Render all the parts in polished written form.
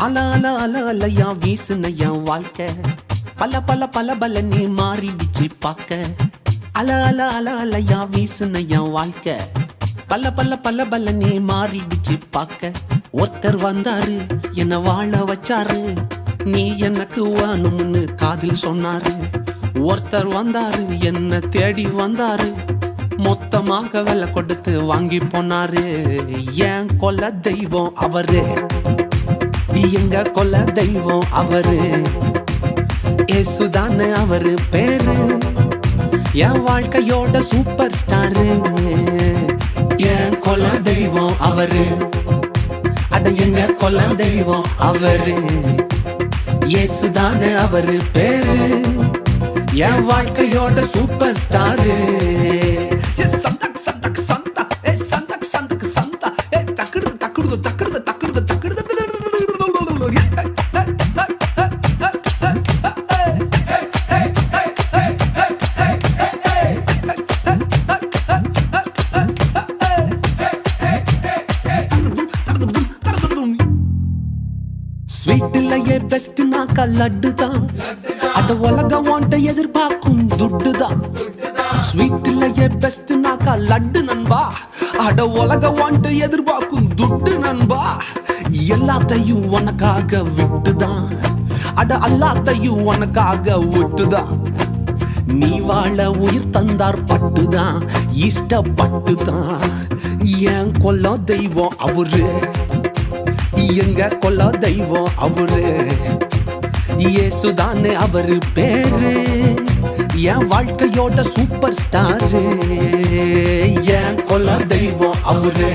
அல அல அல அலையா வீசுன என் வாழ்க்கை பல பல பல பல நீ மாறிடுச்சு பார்க்க. அல அல அல அலையா வீசுன என் வாழ்க்கை பல பல பல பல நீ மாறிடுச்சு பார்க்க. ஒருத்தர் வந்தாரு என்ன வாழ வச்சாரு, நீ எனக்கு வேணும்னு காதில் சொன்னாரு. ஒருத்தர் வந்தாரு என்ன தேடி வந்தாரு, மொத்தமாக விலை கொடுத்து வாங்கி போனாரு. என் கொல்ல தெய்வம் அவரு, எங்க கொல்ல தெய்வம் அவரு. ஏசுதானே அவரு பேரு, என் வாழ்க்கையோட சூப்பர் ஸ்டாரு. என் கொல்ல தெய்வம் அவரு, அட எங்க கொல்ல தெய்வம் அவரு. ஏசுதானே அவரு பேரு, என் வாழ்க்கையோட சூப்பர் ஸ்டாரு. சந்தக் சந்தக் சந்தா, சந்தக் சந்தக் சந்தா, தக்குடுது தக்குடுது தக்குடுது தக்குடுது தக்குடுது. ஸ்வீட்லயே பெஸ்ட் நாக்கா லட்டு தான், அட உலகம் வாண்ட எதிர்பார்க்கும் துட்டு தான். ஸ்வீட்லயே பெஸ்ட் நாக்கா லட்டு நண்பா, அட உலகம் வாண்ட எதிர்பார்க்கும் துட்டு நண்பா. எல்லாத்தையும் உனக்காக விட்டுதான், அட எல்லாத்தையும் உனக்காக விட்டுதான். நீ வாழ உயிர் தந்தார் பட்டுதான், இஷ்டப்பட்டுதான். என் கொல்ல தெய்வம் அவரு, எங்க கொல்ல தெய்வம் அவரு. ஏசுதானே அவரு பேரு, என் வாழ்க்கையோட சூப்பர் ஸ்டாரு. என் கொல்ல தெய்வம் அவரு,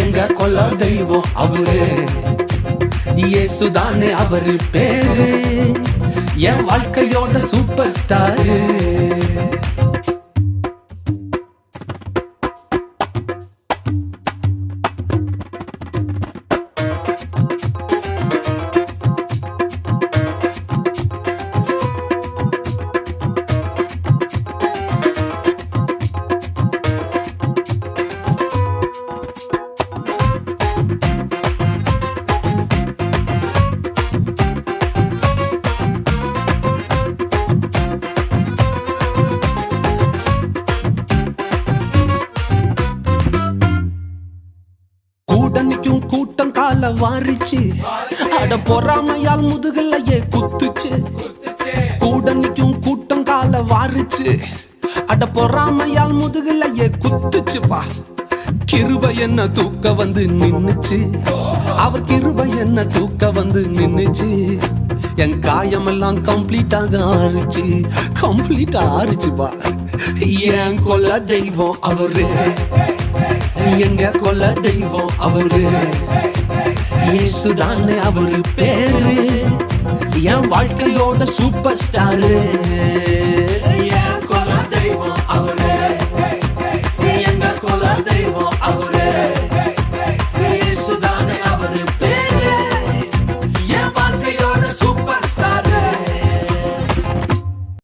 எங்க கொல்ல தெய்வம் அவரு. ஏசுதானே அவரு பேரு, என் வாழ்க்கையோட சூப்பர் ஸ்டாரு. கூட்டணிக்கும் கூட்டம் கால வாரிச்சு, அட பொறாமையால் முதுகலையே குத்துச்சு. கூட்டணிக்கும் கூட்டம் கால வாரிச்சு, அட பொறாமையால் முதுகலையே குத்துச்சுப்பா. கிருபை என்ன தூக்க வந்து நின்னுச்சு, அவர் கிருபை என்ன தூக்க வந்து நின்னுச்சு. என் காயமெல்லாம் கம்ப்ளீட்டாக ஆறுச்சு, கம்ப்ளீட்டா ஆறுச்சுப்பா. என் கொல்ல தெய்வம் அவரு, எங்க கொல்ல தெய்வம் அவரு. ஏசுதானே அவரு பேரு, என் வாழ்க்கையோட சூப்பர் ஸ்டாரு.